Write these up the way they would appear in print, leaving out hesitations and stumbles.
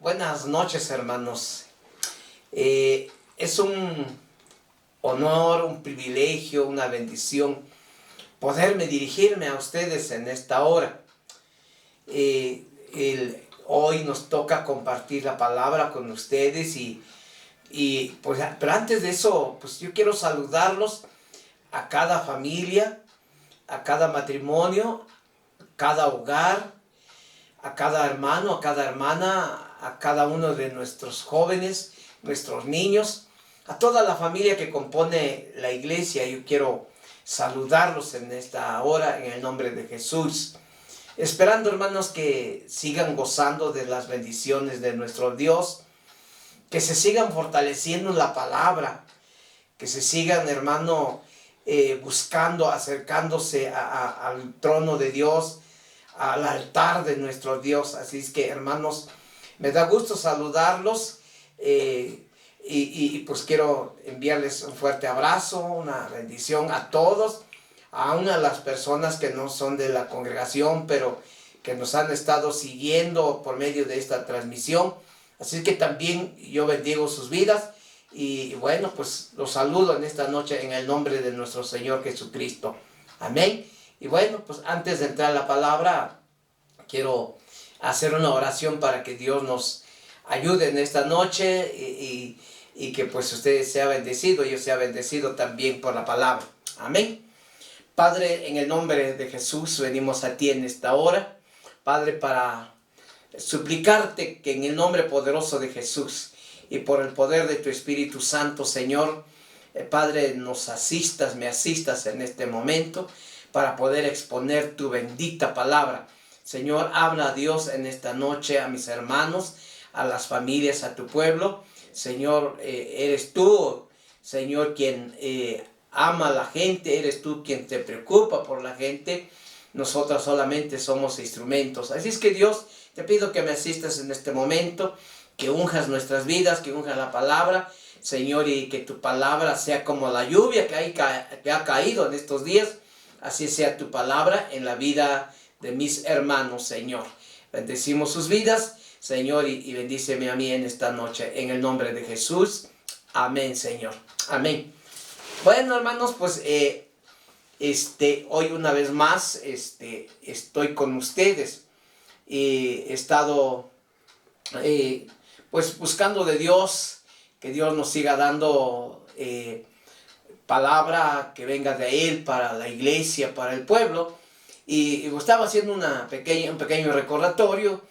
Buenas noches, hermanos. Es un honor, un privilegio, una bendición poderme dirigirme a ustedes en esta hora. Hoy nos toca compartir la palabra con ustedes pues, pero antes de eso, pues yo quiero saludarlos a cada familia, a cada matrimonio, a cada hogar, a cada hermano, a cada hermana, a cada uno de nuestros jóvenes, nuestros niños, a toda la familia que compone la iglesia. Yo quiero saludarlos en esta hora en el nombre de Jesús. Esperando, hermanos, que sigan gozando de las bendiciones de nuestro Dios, que se sigan fortaleciendo en la palabra, que se sigan, hermano, buscando, acercándose al trono de Dios, al altar de nuestro Dios. Así es que, hermanos, me da gusto saludarlos pues quiero enviarles un fuerte abrazo, una bendición a todos, aún a las personas que no son de la congregación, pero que nos han estado siguiendo por medio de esta transmisión. Así que también yo bendigo sus vidas y bueno, pues los saludo en esta noche en el nombre de nuestro Señor Jesucristo. Amén. Y bueno, pues antes de entrar a la palabra, quiero hacer una oración para que Dios nos ayude en esta noche y que pues ustedes sean bendecidos, yo sea bendecido también por la palabra. Amén. Padre, en el nombre de Jesús venimos a ti en esta hora, Padre, para suplicarte que en el nombre poderoso de Jesús y por el poder de tu Espíritu Santo, Señor, Padre, nos asistas, me asistas en este momento para poder exponer tu bendita palabra. Señor, habla a Dios en esta noche a mis hermanos, a las familias, a tu pueblo. Señor, eres tú, Señor, quien ama a la gente, eres tú quien te preocupa por la gente. Nosotros solamente somos instrumentos. Así es que Dios, te pido que me asistas en este momento, que unjas nuestras vidas, que unjas la palabra, Señor, y que tu palabra sea como la lluvia que ha caído en estos días. Así sea tu palabra en la vida de mis hermanos, Señor. Bendecimos sus vidas, Señor, y bendíceme a mí en esta noche, en el nombre de Jesús. Amén, Señor. Amén. Bueno, hermanos, pues hoy una vez más estoy con ustedes. He estado pues buscando de Dios, que Dios nos siga dando palabra que venga de Él para la iglesia, para el pueblo. Y estaba haciendo un pequeño recordatorio.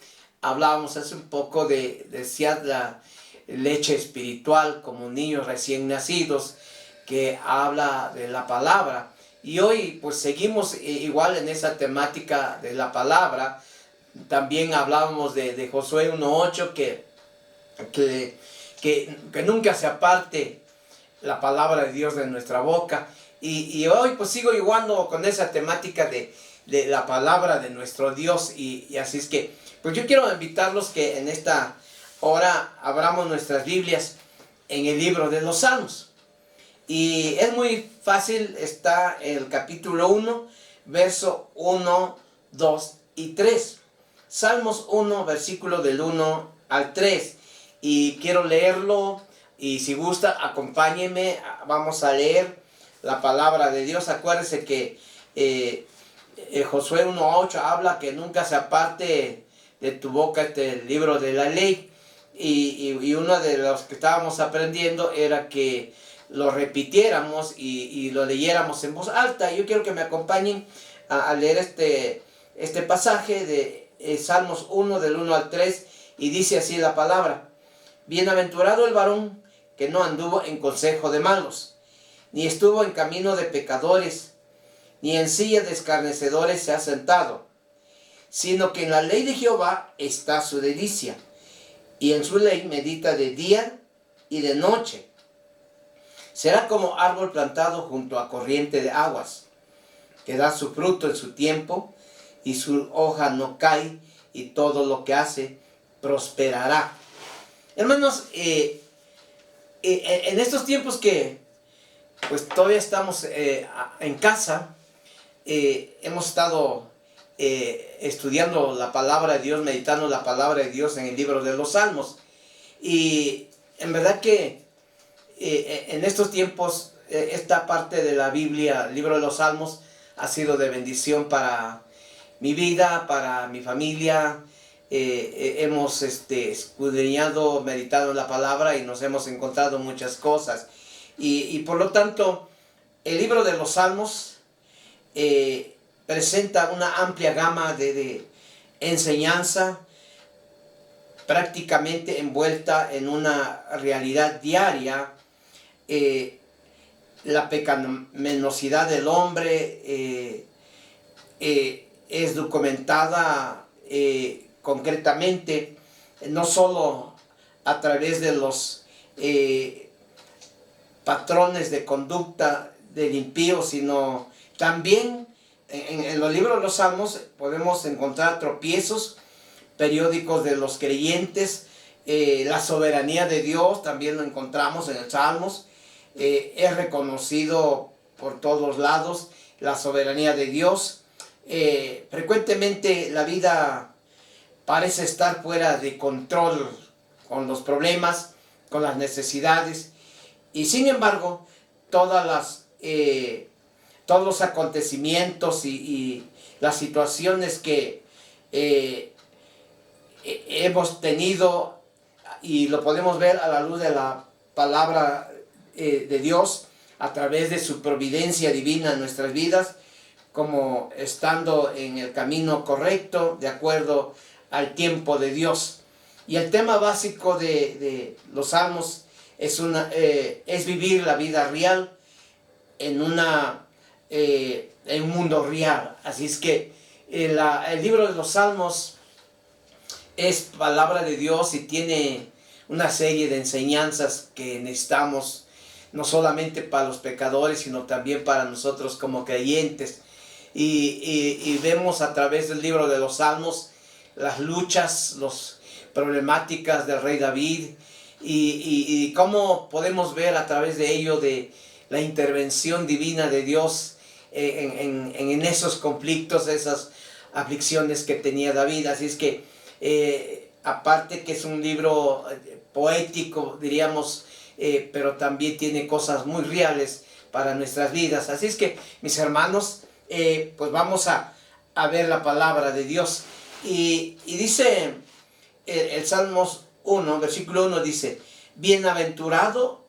Hablábamos hace un poco de la leche espiritual como niños recién nacidos, que habla de la palabra. Y hoy pues seguimos igual en esa temática de la palabra. También hablábamos de Josué 1:8, que nunca se aparte la palabra de Dios de nuestra boca. Y hoy pues sigo igual con esa temática de la palabra de nuestro Dios. Y así es que pues yo quiero invitarlos que en esta hora abramos nuestras Biblias en el libro de los Salmos. Y es muy fácil, está en el capítulo 1, verso 1, 2 y 3. Salmos 1, versículo del 1 al 3. Y quiero leerlo, y si gusta, acompáñenme, vamos a leer la palabra de Dios. Acuérdense que Josué 1:8 habla que nunca se aparte de tu boca este libro de la ley. Y uno de los que estábamos aprendiendo era que lo repitiéramos y lo leyéramos en voz alta. Yo quiero que me acompañen a leer este pasaje de Salmos 1 del 1 al 3, y dice así la palabra: Bienaventurado el varón que no anduvo en consejo de malos, ni estuvo en camino de pecadores, ni en silla de escarnecedores se ha sentado, sino que en la ley de Jehová está su delicia, y en su ley medita de día y de noche. Será como árbol plantado junto a corriente de aguas, que da su fruto en su tiempo, y su hoja no cae, y todo lo que hace prosperará. Hermanos, en estos tiempos que pues todavía estamos en casa, hemos estado estudiando la palabra de Dios, meditando la palabra de Dios en el libro de los Salmos. Y en verdad que en estos tiempos esta parte de la Biblia, el libro de los Salmos, ha sido de bendición para mi vida, para mi familia. Hemos escudriñado, meditado en la palabra y nos hemos encontrado muchas cosas. Y por lo tanto, el libro de los Salmos presenta una amplia gama de enseñanza, prácticamente envuelta en una realidad diaria. La pecaminosidad del hombre es documentada concretamente, no solo a través de los patrones de conducta del impío, sino también en los libros de los Salmos podemos encontrar tropiezos periódicos de los creyentes. La soberanía de Dios también lo encontramos en el Salmos. Es reconocido por todos lados la soberanía de Dios. Frecuentemente la vida parece estar fuera de control con los problemas, con las necesidades, y sin embargo todos los acontecimientos y las situaciones que hemos tenido, y lo podemos ver a la luz de la palabra de Dios, a través de su providencia divina en nuestras vidas, como estando en el camino correcto, de acuerdo al tiempo de Dios. Y el tema básico de los Salmos es vivir la vida real en un mundo real. Así es que el libro de los Salmos es palabra de Dios y tiene una serie de enseñanzas que necesitamos, no solamente para los pecadores, sino también para nosotros como creyentes. Y vemos a través del libro de los Salmos las luchas, las problemáticas del rey David, y cómo podemos ver a través de ello de la intervención divina de Dios en esos conflictos, esas aflicciones que tenía David. Así es que aparte que es un libro poético, diríamos, pero también tiene cosas muy reales para nuestras vidas. Así es que, mis hermanos, pues vamos a ver la palabra de Dios. Y dice el Salmos 1, versículo 1, dice: bienaventurado,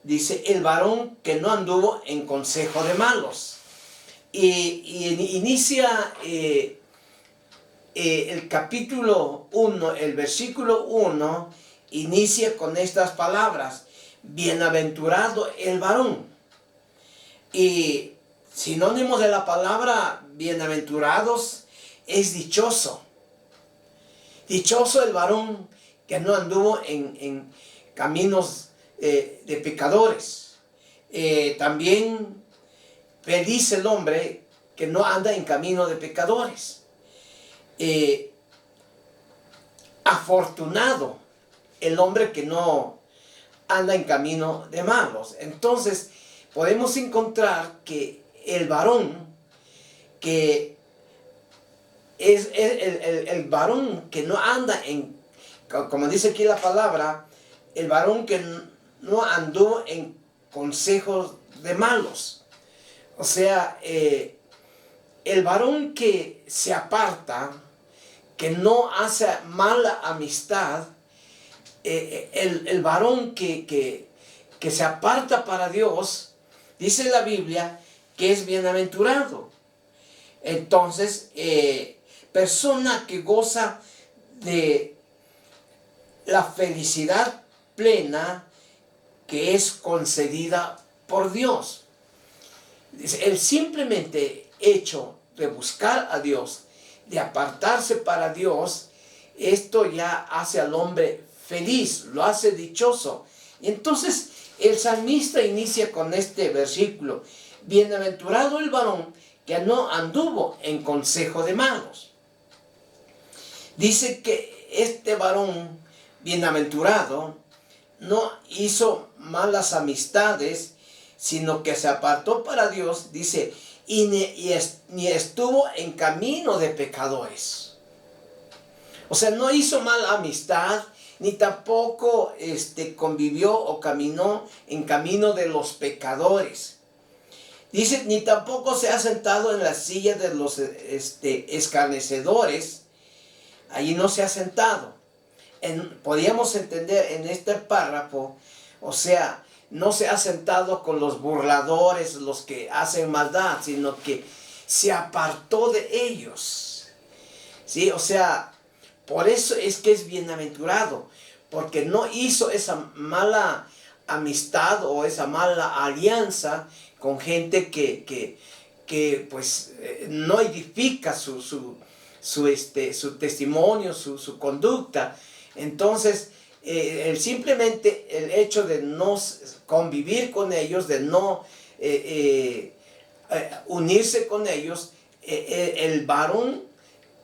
dice, el varón que no anduvo en consejo de malos. Y inicia el capítulo 1, el versículo 1, inicia con estas palabras: bienaventurado el varón. Y sinónimo de la palabra bienaventurados es dichoso. Dichoso el varón que no anduvo en caminos de pecadores. También feliz el hombre que no anda en camino de pecadores. Afortunado el hombre que no anda en camino de malos. Entonces podemos encontrar que el varón que es el varón que no anda en, como dice aquí la palabra, el varón que no anduvo en consejos de malos. O sea, el varón que se aparta, que no hace mala amistad, el varón que se aparta para Dios, dice la Biblia que es bienaventurado. Entonces, persona que goza de la felicidad plena que es concedida por Dios. El simplemente hecho de buscar a Dios, de apartarse para Dios, esto ya hace al hombre feliz, lo hace dichoso. Y entonces el salmista inicia con este versículo: bienaventurado el varón que no anduvo en consejo de malos. Dice que este varón bienaventurado no hizo malas amistades, sino que se apartó para Dios, dice, ni estuvo en camino de pecadores. O sea, no hizo mala amistad, ni tampoco convivió o caminó en camino de los pecadores. Dice, ni tampoco se ha sentado en la silla de los escarnecedores. Allí no se ha sentado. Podríamos entender en este párrafo, o sea, no se ha sentado con los burladores, los que hacen maldad, sino que se apartó de ellos. ¿Sí? O sea, por eso es que es bienaventurado, porque no hizo esa mala amistad o esa mala alianza con gente que pues no edifica su testimonio, su conducta. Entonces, simplemente el hecho de no convivir con ellos, de no unirse con ellos, el varón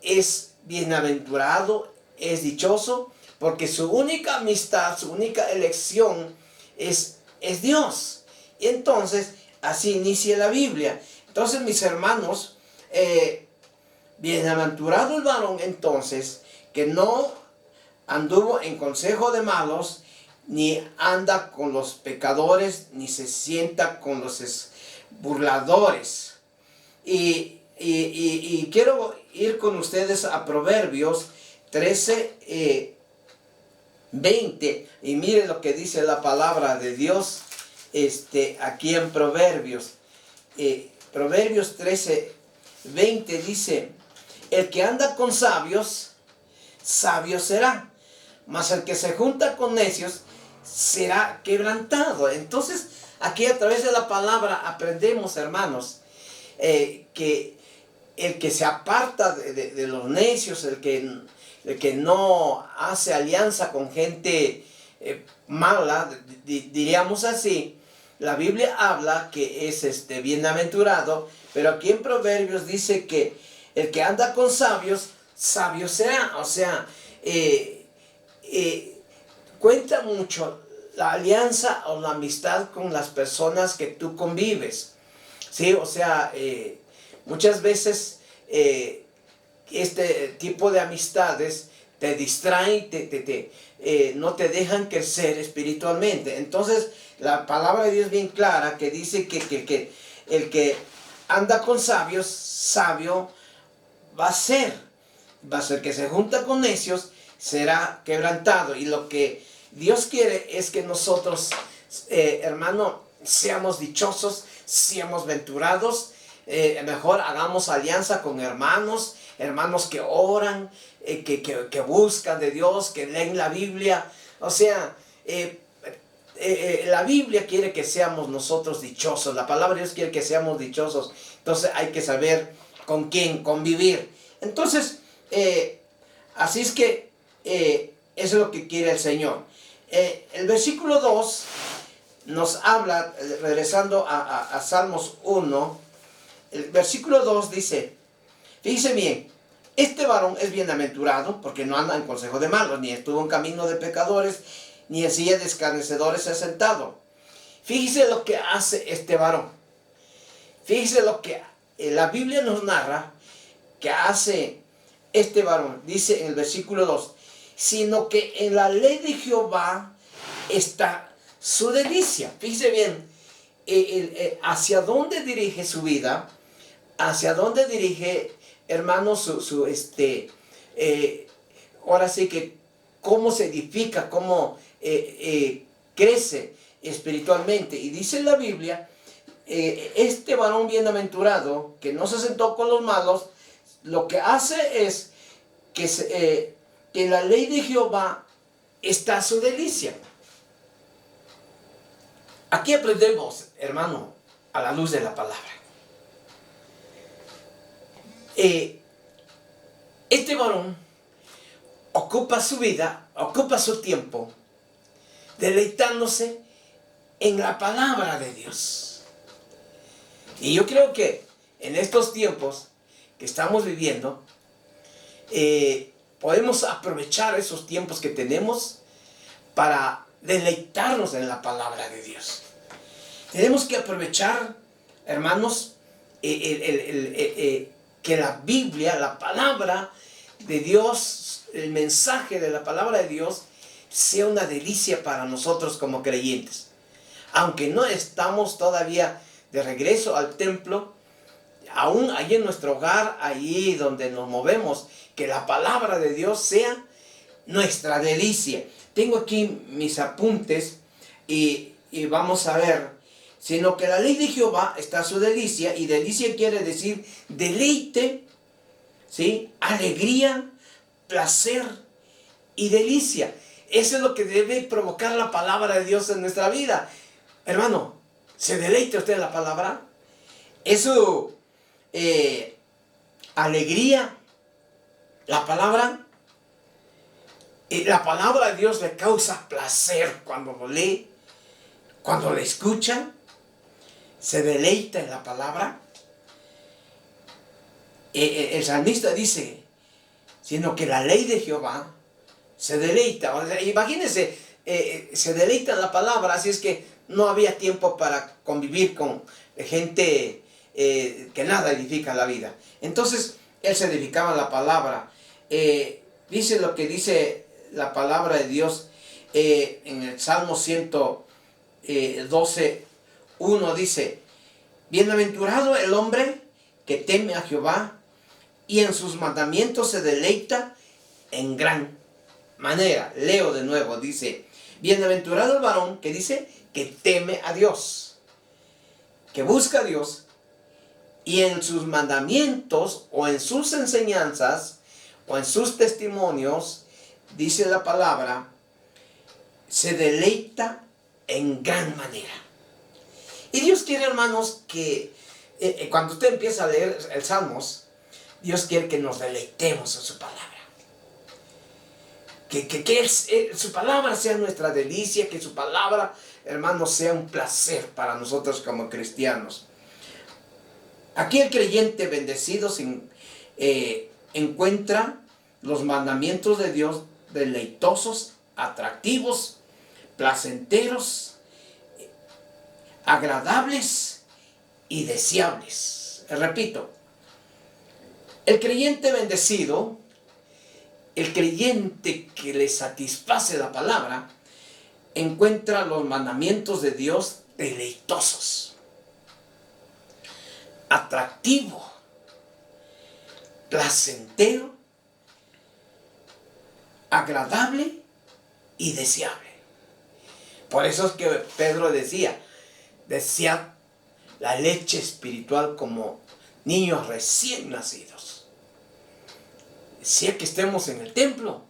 es bienaventurado, es dichoso, porque su única amistad, su única elección es Dios. Y entonces, así inicia la Biblia. Entonces, mis hermanos, bienaventurado el varón entonces, que no anduvo en consejo de malos, ni anda con los pecadores, ni se sienta con los burladores. Y quiero ir con ustedes a Proverbios 13, 20. Y mire lo que dice la palabra de Dios aquí en Proverbios. Proverbios 13, 20 dice: el que anda con sabios, sabio será, mas el que se junta con necios será quebrantado. Entonces, aquí a través de la palabra aprendemos, hermanos, que el que se aparta de los necios, el que no hace alianza con gente mala, diríamos así, la Biblia habla que es bienaventurado, pero aquí en Proverbios dice que el que anda con sabios, sabio será. O sea, cuenta mucho la alianza o la amistad con las personas que tú convives. ¿Sí? O sea, muchas veces este tipo de amistades te distraen, no te dejan crecer espiritualmente. Entonces, la palabra de Dios es bien clara, que dice que el que anda con sabios, sabio va a ser. El que se junta con necios será quebrantado. Y lo que Dios quiere es que nosotros, hermano, seamos dichosos, seamos venturados. Mejor hagamos alianza con hermanos que oran, que buscan de Dios, que leen la Biblia. O sea, la Biblia quiere que seamos nosotros dichosos. La palabra de Dios quiere que seamos dichosos. Entonces hay que saber con quién convivir. Entonces, así es que eso es lo que quiere el Señor. El versículo 2 nos habla, regresando a Salmos 1, el versículo 2 dice, fíjese bien, este varón es bienaventurado porque no anda en consejo de malos, ni estuvo en camino de pecadores, ni en silla de escarnecedores se ha sentado. Fíjese lo que hace este varón. Fíjese lo que la Biblia nos narra que hace este varón. Dice en el versículo 2, sino que en la ley de Jehová está su delicia. Fíjese bien, hacia dónde dirige su vida, hacia dónde dirige, hermano, ahora sí que cómo se edifica, cómo crece espiritualmente. Y dice la Biblia, este varón bienaventurado, que no se sentó con los malos, lo que hace es que en la ley de Jehová está su delicia. Aquí aprendemos, hermano, a la luz de la palabra. Este varón ocupa su vida, ocupa su tiempo, deleitándose en la palabra de Dios. Y yo creo que en estos tiempos que estamos viviendo, podemos aprovechar esos tiempos que tenemos para deleitarnos en la palabra de Dios. Tenemos que aprovechar, hermanos, que la Biblia, la palabra de Dios, el mensaje de la palabra de Dios, sea una delicia para nosotros como creyentes. Aunque no estamos todavía de regreso al templo, aún ahí en nuestro hogar, ahí donde nos movemos, que la palabra de Dios sea nuestra delicia. Tengo aquí mis apuntes y vamos a ver, sino que la ley de Jehová está su delicia, y delicia quiere decir deleite, ¿sí? Alegría, placer y delicia. Eso es lo que debe provocar la palabra de Dios en nuestra vida. Hermano, ¿se deleita usted en la palabra? Eso, alegría, la palabra de Dios le causa placer cuando lo lee, cuando lo escucha, se deleita en la palabra. El salmista dice, sino que la ley de Jehová se deleita. O sea, imagínense, se deleita en la palabra, así es que no había tiempo para convivir con gente que nada edifica la vida. Entonces, él se edificaba en la palabra. Dice lo que dice la palabra de Dios en el Salmo 112:1, dice, bienaventurado el hombre que teme a Jehová y en sus mandamientos se deleita en gran manera. Leo de nuevo, dice, bienaventurado el varón que dice que teme a Dios, que busca a Dios, y en sus mandamientos o en sus enseñanzas o en sus testimonios, dice la palabra, se deleita en gran manera. Y Dios quiere, hermanos, que cuando usted empieza a leer el Salmos, Dios quiere que nos deleitemos en su palabra. Que su palabra sea nuestra delicia, que su palabra, hermanos, sea un placer para nosotros como cristianos. Aquí el creyente bendecido encuentra los mandamientos de Dios deleitosos, atractivos, placenteros, agradables y deseables. Repito, el creyente bendecido, el creyente que le satisface la palabra, encuentra los mandamientos de Dios deleitosos, atractivo, placentero, agradable y deseable. Por eso es que Pedro decía, desead la leche espiritual como niños recién nacidos. Decía que estemos en el templo,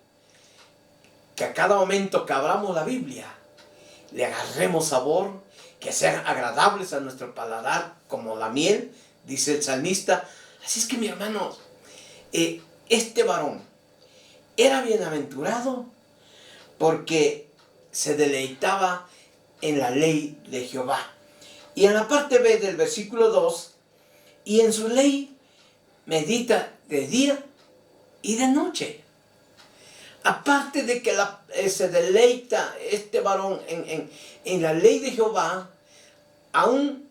que a cada momento que abramos la Biblia, le agarremos sabor, que sean agradables a nuestro paladar como la miel, dice el salmista. Así es que, mi hermano, este varón era bienaventurado porque se deleitaba en la ley de Jehová. Y en la parte B del versículo 2, y en su ley medita de día y de noche. Aparte de que se deleita este varón en la ley de Jehová, aún,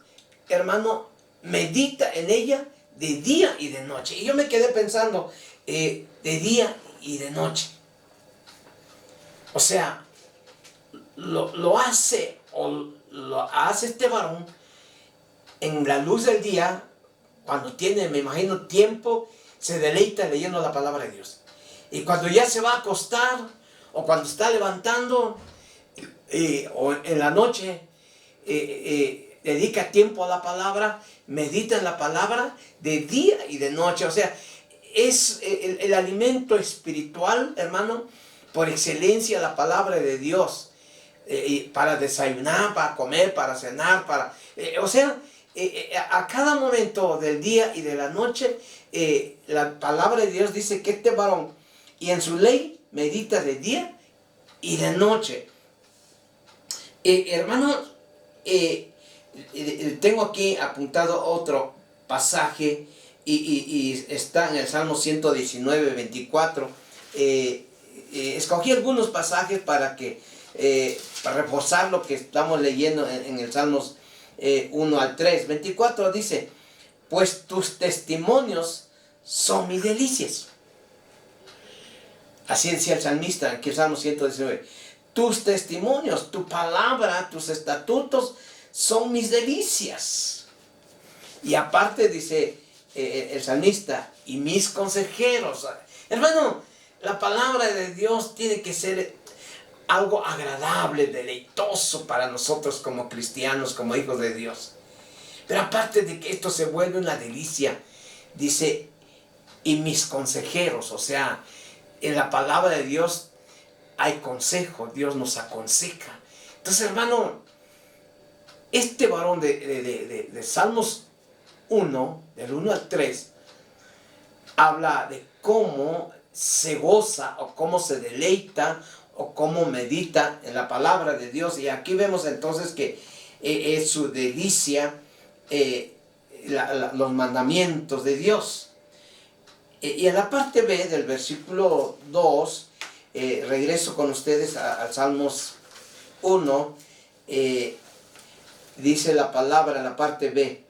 hermano, medita en ella de día y de noche. Y yo me quedé pensando, de día y de noche. O sea, lo hace este varón en la luz del día, cuando tiene, me imagino, tiempo, se deleita leyendo la palabra de Dios. Y cuando ya se va a acostar, o cuando está levantando, o en la noche, dedica tiempo a la palabra, medita en la palabra de día y de noche. O sea, es el alimento espiritual, hermano, por excelencia, la palabra de Dios. Para desayunar, para comer, para cenar, a cada momento del día y de la noche, la palabra de Dios dice que este varón, y en su ley medita de día y de noche. Hermanos, tengo aquí apuntado otro pasaje y está en el Salmo 119:24. Escogí algunos pasajes para reforzar lo que estamos leyendo en el Salmos 1 al 3. 24 dice, pues tus testimonios son mis delicias. Así decía el salmista en el Salmo 119. Tus testimonios, tu palabra, tus estatutos son mis delicias. Y aparte dice el salmista, y mis consejeros. Hermano, la palabra de Dios tiene que ser algo agradable, deleitoso para nosotros como cristianos, como hijos de Dios. Pero aparte de que esto se vuelve una delicia, dice, y mis consejeros, o sea, en la palabra de Dios hay consejo, Dios nos aconseja. Entonces, hermano, este varón de Salmos 1, del 1 al 3, habla de cómo se goza o cómo se deleita o cómo medita en la palabra de Dios. Y aquí vemos entonces que es su delicia los mandamientos de Dios. Y en la parte B del versículo 2, regreso con ustedes al Salmos 1, dice la palabra en la parte B,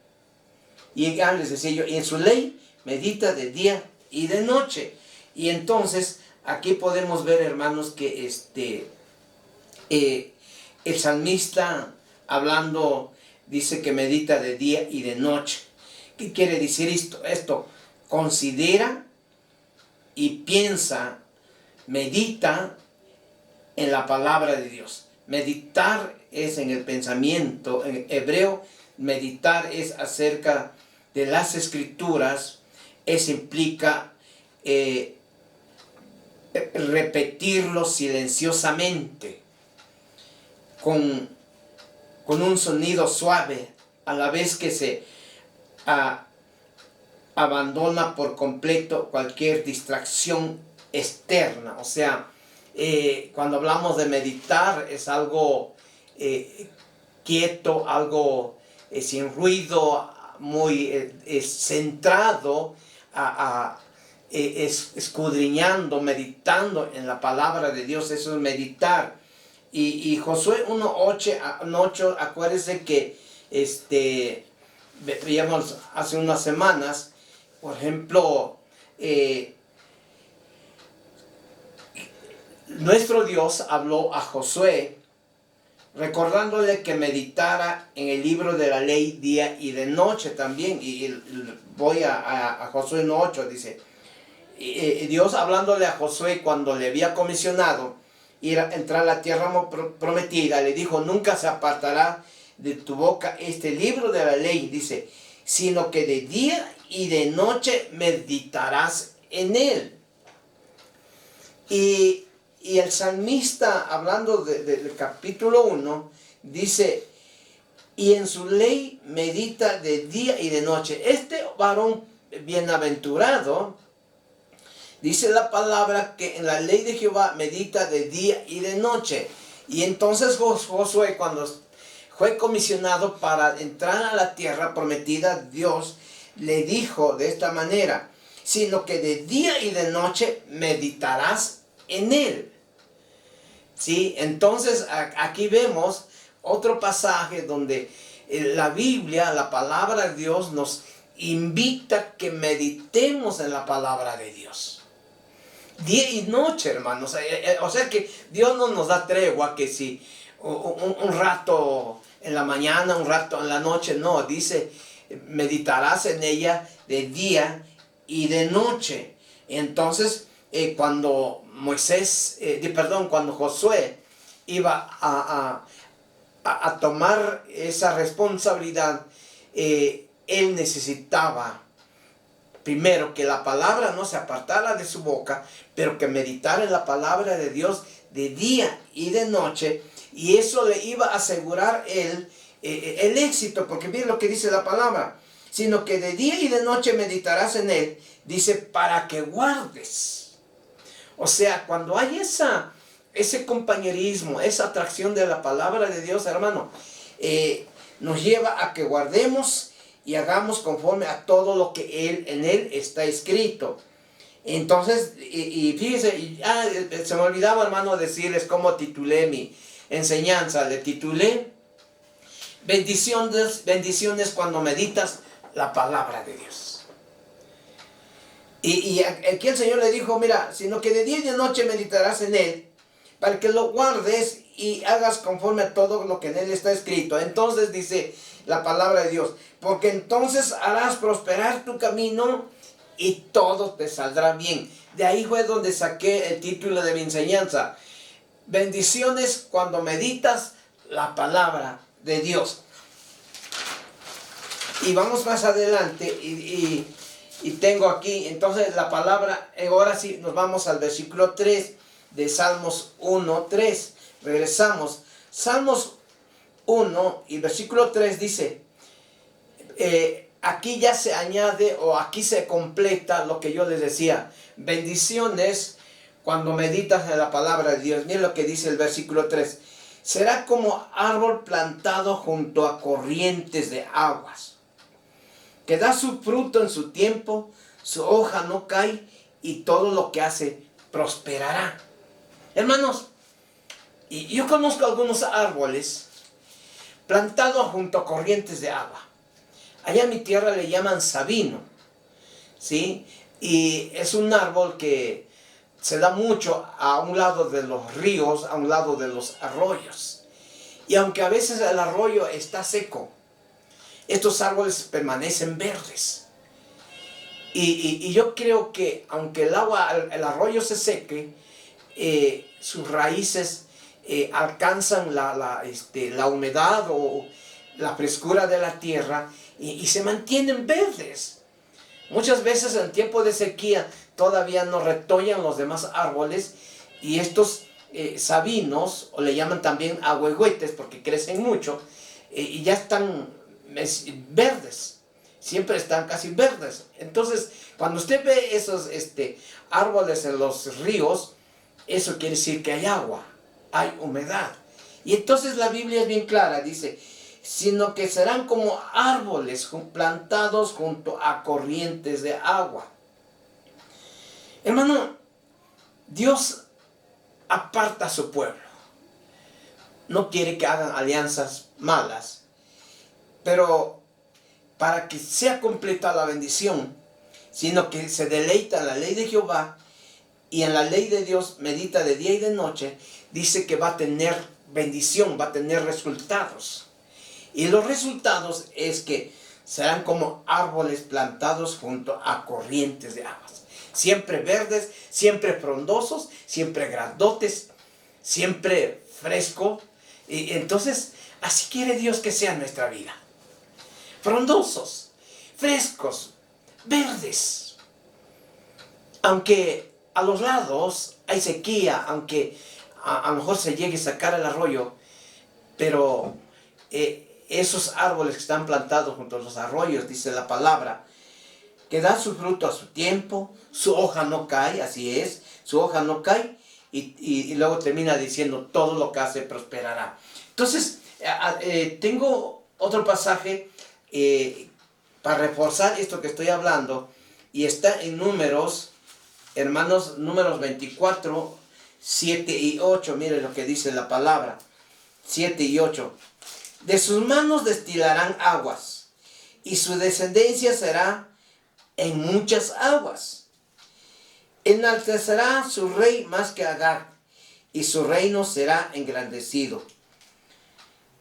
y les decía yo, y en su ley medita de día y de noche. Y entonces aquí podemos ver, hermanos, que el salmista hablando dice que medita de día y de noche. ¿Qué quiere decir esto? Esto considera y piensa, medita en la palabra de Dios. Meditar es en el pensamiento. En hebreo, meditar es acerca de las escrituras. Eso implica repetirlo silenciosamente, con un sonido suave, a la vez que se abandona por completo cualquier distracción externa. O sea, cuando hablamos de meditar es algo quieto, algo sin ruido, muy centrado, escudriñando, meditando en la palabra de Dios. Eso es meditar. Y Josué 1:8, acuérdense que veíamos hace unas semanas, por ejemplo, nuestro Dios habló a Josué recordándole que meditara en el libro de la ley día y de noche también. Y voy a Josué 1:8, dice, Dios hablándole a Josué cuando le había comisionado entrar a la tierra prometida, le dijo, nunca se apartará de tu boca este libro de la ley, dice, sino que de día y de noche meditarás en él. Y el salmista, hablando del capítulo 1, dice, y en su ley medita de día y de noche. Este varón bienaventurado, dice la palabra que en la ley de Jehová medita de día y de noche. Y entonces Josué, cuando fue comisionado para entrar a la tierra prometida, Dios le dijo de esta manera, sino que de día y de noche meditarás en él. ¿Sí? Entonces aquí vemos otro pasaje donde la Biblia, la palabra de Dios, nos invita a que meditemos en la palabra de Dios. Día y noche, hermanos. O sea que Dios no nos da tregua, que si un rato en la mañana, un rato en la noche, no. Dice, meditarás en ella de día y de noche. Entonces, cuando cuando Josué iba a tomar esa responsabilidad, él necesitaba primero que la palabra no se apartara de su boca, pero que meditara en la palabra de Dios de día y de noche, y eso le iba a asegurar el éxito, porque miren lo que dice la palabra, sino que de día y de noche meditarás en él, dice, para que guardes. O sea, cuando hay ese compañerismo, esa atracción de la palabra de Dios, hermano, nos lleva a que guardemos y hagamos conforme a todo lo que en él está escrito. Entonces, y fíjense, se me olvidaba, hermano, decirles cómo titulé mi enseñanza. Le titulé bendiciones cuando meditas la palabra de Dios. Y aquí el Señor le dijo, mira, sino que de día y de noche meditarás en él, para que lo guardes y hagas conforme a todo lo que en él está escrito. Entonces dice la palabra de Dios, porque entonces harás prosperar tu camino y todo te saldrá bien. De ahí fue donde saqué el título de mi enseñanza. Bendiciones cuando meditas la palabra de Dios. Y vamos más adelante y tengo aquí, entonces la palabra, ahora sí nos vamos al versículo 3 de Salmos 1:3. Regresamos. Salmos 1 y versículo 3 dice, aquí ya se añade o aquí se completa lo que yo les decía. Bendiciones cuando meditas en la palabra de Dios. Miren lo que dice el versículo 3. Será como árbol plantado junto a corrientes de aguas, que da su fruto en su tiempo, su hoja no cae y todo lo que hace prosperará. Hermanos, y yo conozco algunos árboles plantados junto a corrientes de agua. Allá en mi tierra le llaman sabino, ¿sí? Y es un árbol que se da mucho a un lado de los ríos, a un lado de los arroyos. Y aunque a veces el arroyo está seco, estos árboles permanecen verdes. Y yo creo que aunque el arroyo se seque, sus raíces alcanzan la humedad o la frescura de la tierra y se mantienen verdes. Muchas veces en tiempo de sequía todavía no retoñan los demás árboles y estos sabinos, o le llaman también ahuehuetes porque crecen mucho, y ya están verdes, siempre están casi verdes. Entonces, cuando usted ve esos árboles en los ríos, eso quiere decir que hay agua, hay humedad. Y entonces la Biblia es bien clara, dice, sino que serán como árboles plantados junto a corrientes de agua. Hermano, Dios aparta a su pueblo. No quiere que hagan alianzas malas, pero para que sea completa la bendición, sino que se deleita en la ley de Jehová y en la ley de Dios medita de día y de noche, dice que va a tener bendición, va a tener resultados. Y los resultados es que serán como árboles plantados junto a corrientes de aguas. Siempre verdes, siempre frondosos, siempre grandotes, siempre fresco. Y entonces, así quiere Dios que sea nuestra vida. Frondosos, frescos, verdes. Aunque a los lados hay sequía, aunque a lo mejor se llegue a sacar el arroyo, pero esos árboles que están plantados junto a los arroyos, dice la palabra, que dan su fruto a su tiempo, su hoja no cae, así es, su hoja no cae, y luego termina diciendo, todo lo que hace prosperará. Entonces, tengo otro pasaje para reforzar esto que estoy hablando, y está en Números, hermanos, Números 24, 7 y 8, miren lo que dice la palabra, 7 y 8. De sus manos destilarán aguas, y su descendencia será en muchas aguas. Enaltecerá su rey más que Agag, y su reino será engrandecido.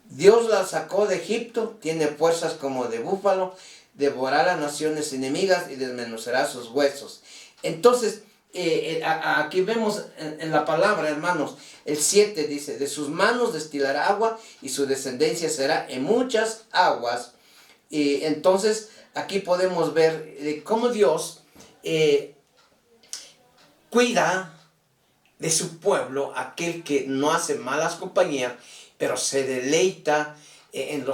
Dios la sacó de Egipto, tiene fuerzas como de búfalo, devorará naciones enemigas y desmenuzará sus huesos. Entonces, aquí vemos en la palabra, hermanos, el 7 dice, de sus manos destilará agua y su descendencia será en muchas aguas. Entonces, aquí podemos ver cómo Dios cuida de su pueblo, aquel que no hace malas compañías, pero se deleita en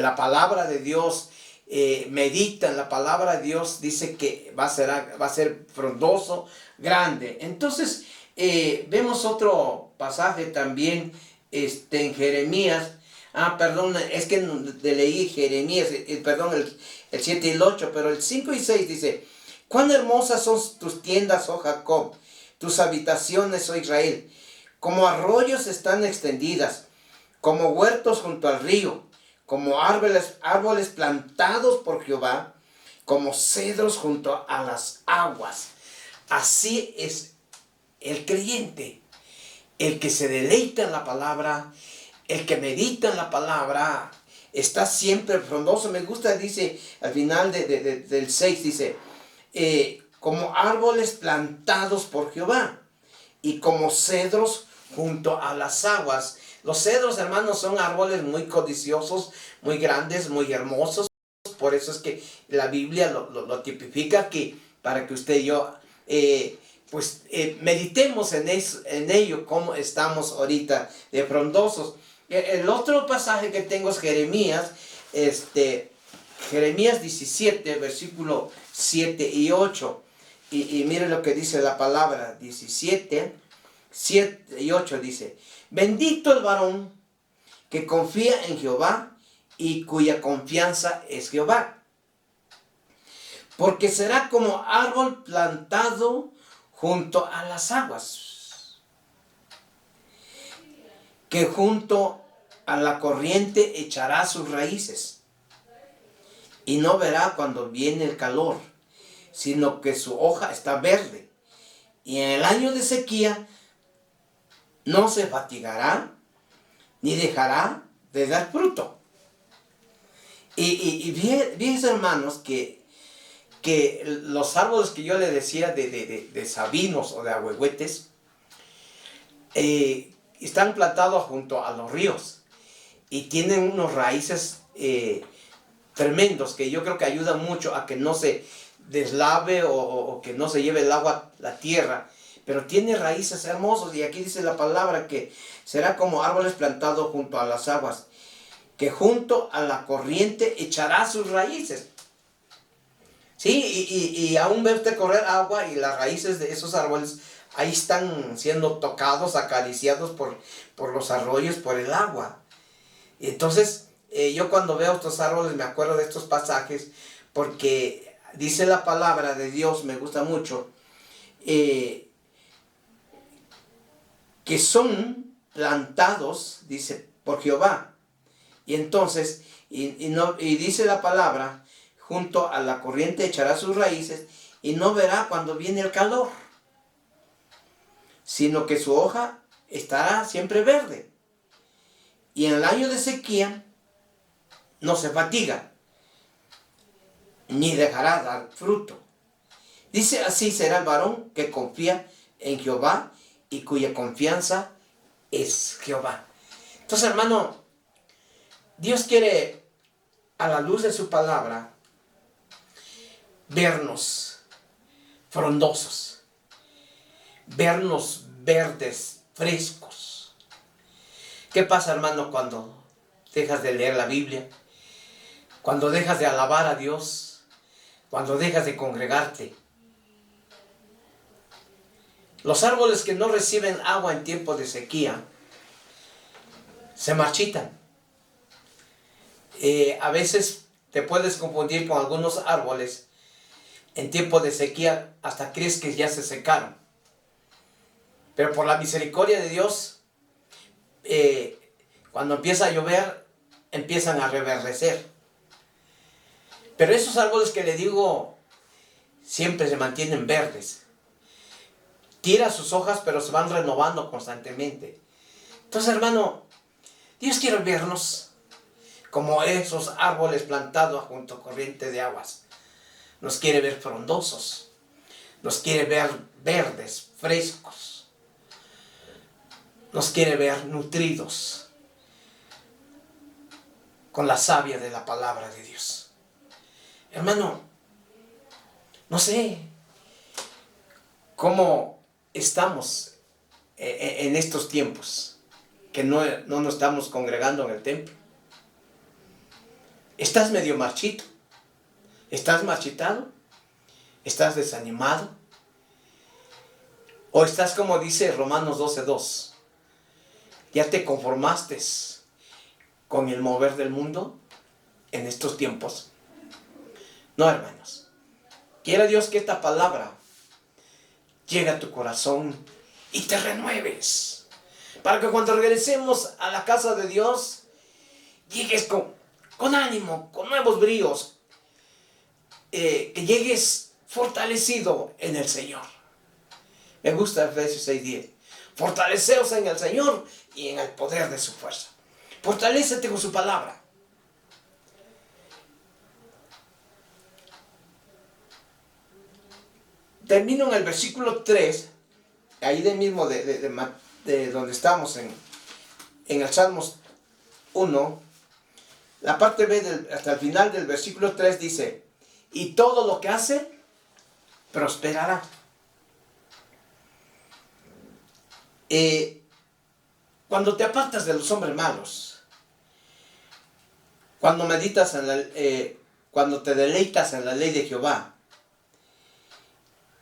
la palabra de Dios, medita en la palabra de Dios, dice que va a ser frondoso, grande. Entonces, vemos otro pasaje también en Jeremías. Perdón, es que leí Jeremías, perdón, el 7 y el 8, pero el 5 y 6 dice, cuán hermosas son tus tiendas, oh Jacob, tus habitaciones, oh Israel, como arroyos están extendidas, como huertos junto al río, como árboles plantados por Jehová, como cedros junto a las aguas. Así es el creyente, el que se deleita en la palabra, el que medita en la palabra, está siempre frondoso. Me gusta, dice, al final del 6, dice, como árboles plantados por Jehová y como cedros junto a las aguas. Los cedros, hermanos, son árboles muy codiciosos, muy grandes, muy hermosos. Por eso es que la Biblia lo tipifica aquí, para que usted y yo meditemos en ello, como estamos ahorita de frondosos. El otro pasaje que tengo es Jeremías, Jeremías 17, versículo 7 y 8. Y mire lo que dice la palabra, 17, 7 y 8 dice: bendito el varón que confía en Jehová y cuya confianza es Jehová, porque será como árbol plantado junto a las aguas, que junto a la corriente echará sus raíces, y no verá cuando viene el calor, sino que su hoja está verde, y en el año de sequía no se fatigará, ni dejará de dar fruto. Y fíjense, hermanos, que los árboles que yo le decía de sabinos o de ahuehuetes, están plantados junto a los ríos y tienen unos raíces tremendos, que yo creo que ayudan mucho a que no se deslave o que no se lleve el agua la tierra, pero tiene raíces hermosas. Y aquí dice la palabra que será como árboles plantados junto a las aguas, que junto a la corriente echará sus raíces. Sí, y aún ve usted correr agua y las raíces de esos árboles ahí están siendo tocados, acariciados por los arroyos, por el agua. Entonces, yo cuando veo estos árboles me acuerdo de estos pasajes, porque dice la palabra de Dios, me gusta mucho, que son plantados, dice, por Jehová. Y entonces, y dice la palabra, junto a la corriente echará sus raíces y no verá cuando viene el calor, sino que su hoja estará siempre verde. Y en el año de sequía no se fatiga, ni dejará dar fruto. Dice: así será el varón que confía en Jehová y cuya confianza es Jehová. Entonces, hermano, Dios quiere, a la luz de su palabra, vernos frondosos, vernos verdes, frescos. ¿Qué pasa, hermano, cuando dejas de leer la Biblia? Cuando dejas de alabar a Dios, cuando dejas de congregarte. Los árboles que no reciben agua en tiempo de sequía se marchitan. A veces te puedes confundir con algunos árboles en tiempo de sequía, hasta crees que ya se secaron. Pero por la misericordia de Dios, cuando empieza a llover, empiezan a reverdecer. Pero esos árboles que le digo, siempre se mantienen verdes. Tira sus hojas, pero se van renovando constantemente. Entonces, hermano, Dios quiere vernos como esos árboles plantados junto a corriente de aguas. Nos quiere ver frondosos. Nos quiere ver verdes, frescos. Nos quiere ver nutridos con la savia de la palabra de Dios. Hermano, no sé cómo estamos en estos tiempos que no nos estamos congregando en el templo. ¿Estás medio marchito? ¿Estás marchitado? ¿Estás desanimado? ¿O estás como dice Romanos 12:2? ¿Ya te conformaste con el mover del mundo en estos tiempos? No, hermanos. Quiera Dios que esta palabra llegue a tu corazón y te renueves, para que cuando regresemos a la casa de Dios llegues con ánimo, con nuevos bríos, que llegues fortalecido en el Señor. Me gusta Efesios 6:10. Fortaleceos en el Señor y en el poder de su fuerza. Fortalécete con su palabra. Termino en el versículo 3, ahí de mismo de donde estamos en el Salmos 1, la parte B hasta el final del versículo 3 dice, y todo lo que hace, prosperará. Cuando te apartas de los hombres malos, cuando meditas cuando te deleitas en la ley de Jehová,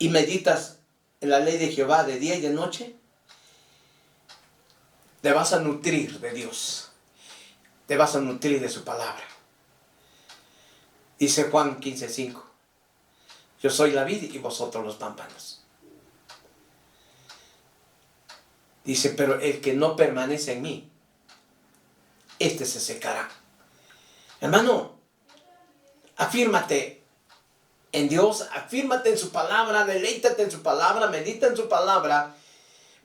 y meditas en la ley de Jehová de día y de noche, te vas a nutrir de Dios. Te vas a nutrir de su palabra. Dice Juan 15:5. Yo soy la vid y vosotros los pámpanos. Dice, pero el que no permanece en mí, este se secará. Hermano, afírmate en Dios, afírmate en su palabra, deleítate en su palabra, medita en su palabra,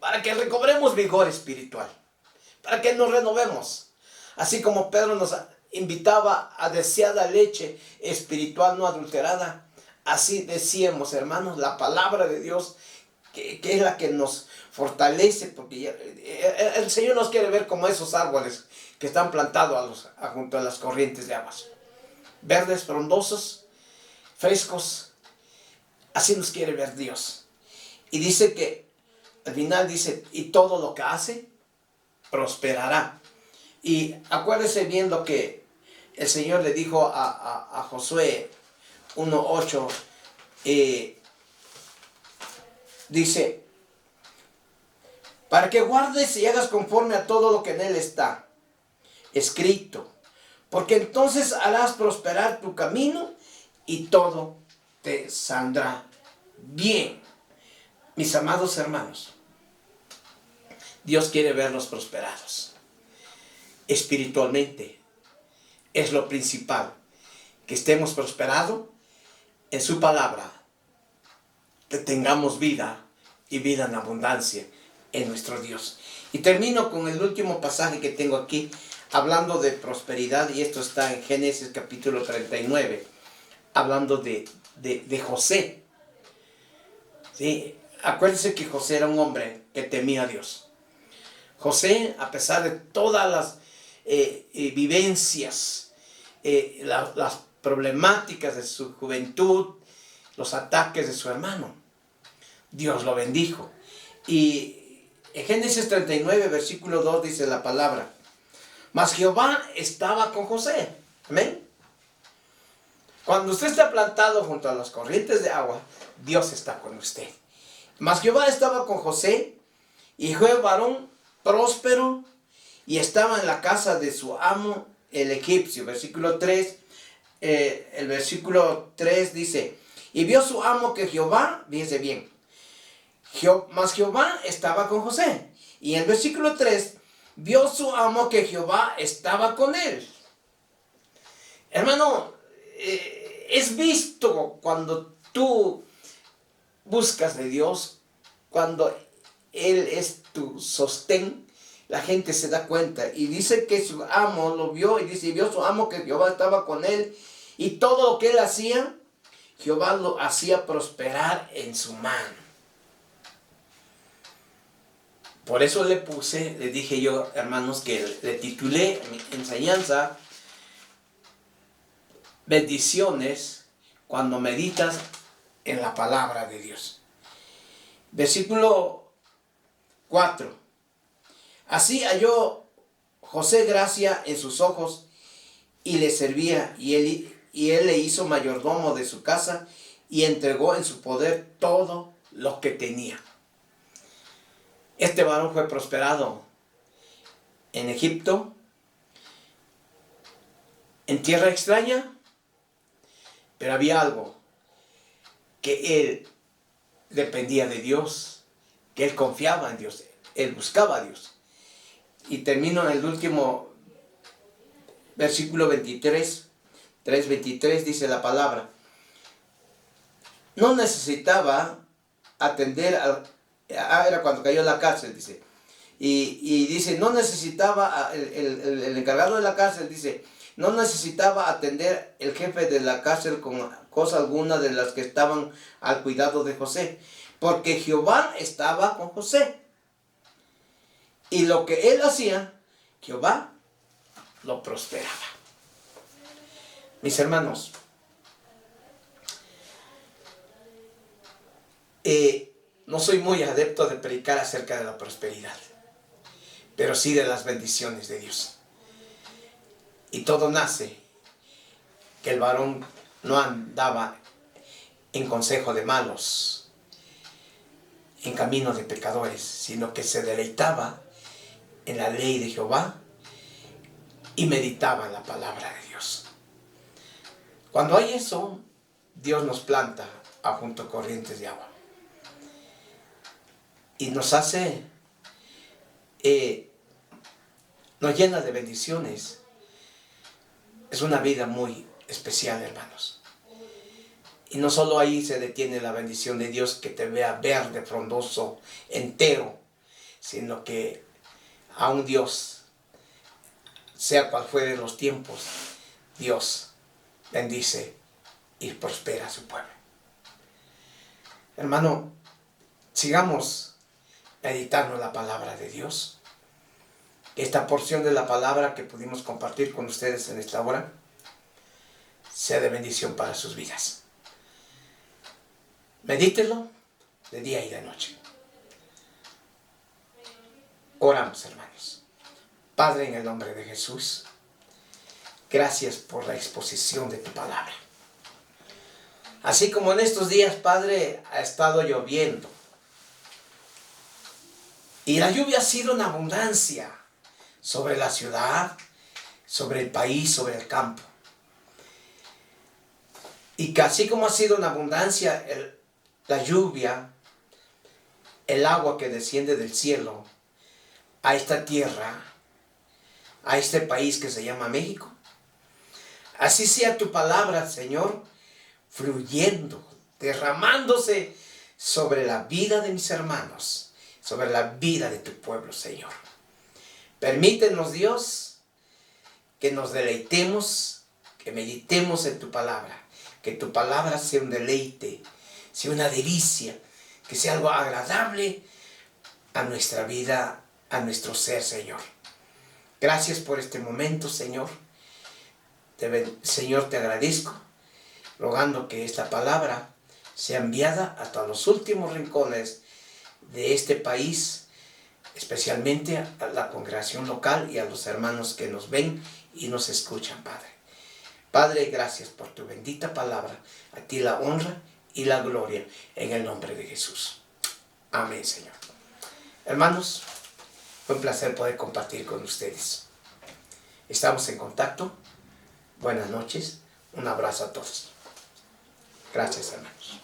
para que recobremos vigor espiritual, para que nos renovemos. Así como Pedro nos invitaba a deseada leche espiritual no adulterada, así decíamos, hermanos, la palabra de Dios, que es la que nos fortalece, porque el Señor nos quiere ver como esos árboles que están plantados junto a las corrientes de aguas, verdes, frondosos, frescos. Así nos quiere ver Dios. Y dice que al final dice, y todo lo que hace prosperará. Y acuérdese bien lo que el Señor le dijo a Josué 1:8. Dice, para que guardes y hagas conforme a todo lo que en él está escrito, porque entonces harás prosperar tu camino y todo te saldrá bien. Mis amados hermanos, Dios quiere vernos prosperados. Espiritualmente es lo principal, que estemos prosperados en su palabra, que tengamos vida y vida en abundancia en nuestro Dios. Y termino con el último pasaje que tengo aquí, hablando de prosperidad, y esto está en Génesis capítulo 39, hablando de José. ¿Sí? Acuérdense que José era un hombre que temía a Dios. José, a pesar de todas las vivencias, las problemáticas de su juventud, los ataques de su hermano, Dios lo bendijo. Y en Génesis 39, versículo 2 dice la palabra, mas Jehová estaba con José. Amén. Cuando usted está plantado junto a las corrientes de agua, Dios está con usted. Mas Jehová estaba con José, y fue varón próspero, y estaba en la casa de su amo el egipcio. Versículo 3, el versículo 3 dice, y vio su amo que Jehová, fíjese bien, mas Jehová estaba con José. Y en el versículo 3, vio su amo que Jehová estaba con él. Hermano, es visto cuando tú buscas de Dios, cuando Él es tu sostén, la gente se da cuenta. Y dice que su amo lo vio, y dice, y vio su amo que Jehová estaba con él, y todo lo que él hacía, Jehová lo hacía prosperar en su mano. Por eso le dije yo, hermanos, que le titulé mi enseñanza, bendiciones cuando meditas en la palabra de Dios. Versículo 4. Así halló José gracia en sus ojos y le servía, y él le hizo mayordomo de su casa y entregó en su poder todo lo que tenía. Este varón fue prosperado en Egipto, en tierra extraña, pero había algo, que él dependía de Dios, que él confiaba en Dios, él buscaba a Dios. Y termino en el último versículo 23, 3:23 dice la palabra. No necesitaba atender era cuando cayó en la cárcel, dice. Y dice, no necesitaba, el encargado de la cárcel dice, no necesitaba atender el jefe de la cárcel con cosa alguna de las que estaban al cuidado de José, porque Jehová estaba con José. Y lo que él hacía, Jehová lo prosperaba. Mis hermanos, no soy muy adepto de predicar acerca de la prosperidad, pero sí de las bendiciones de Dios. Y todo nace que el varón no andaba en consejo de malos, en camino de pecadores, sino que se deleitaba en la ley de Jehová y meditaba en la palabra de Dios. Cuando hay eso, Dios nos planta junto a corrientes de agua y nos hace, nos llena de bendiciones. Es una vida muy especial, hermanos. Y no solo ahí se detiene la bendición de Dios, que te vea verde, frondoso, entero, sino que aún Dios, sea cual fuere los tiempos, Dios bendice y prospera a su pueblo. Hermano, sigamos meditando la palabra de Dios. Esta porción de la palabra que pudimos compartir con ustedes en esta hora sea de bendición para sus vidas. Medítelo de día y de noche. Oramos, hermanos. Padre, en el nombre de Jesús, gracias por la exposición de tu palabra. Así como en estos días, Padre, ha estado lloviendo. Y la lluvia ha sido en abundancia sobre la ciudad, sobre el país, sobre el campo. Y que así como ha sido en abundancia la lluvia, el agua que desciende del cielo a esta tierra, a este país que se llama México, así sea tu palabra, Señor, fluyendo, derramándose sobre la vida de mis hermanos, sobre la vida de tu pueblo, Señor. Permítenos, Dios, que nos deleitemos, que meditemos en tu palabra, que tu palabra sea un deleite, sea una delicia, que sea algo agradable a nuestra vida, a nuestro ser, Señor. Gracias por este momento, Señor. Señor, te agradezco, rogando que esta palabra sea enviada hasta los últimos rincones de este país, especialmente a la congregación local y a los hermanos que nos ven y nos escuchan, Padre. Padre, gracias por tu bendita palabra. A ti la honra y la gloria en el nombre de Jesús. Amén, Señor. Hermanos, fue un placer poder compartir con ustedes. Estamos en contacto. Buenas noches. Un abrazo a todos. Gracias, hermanos.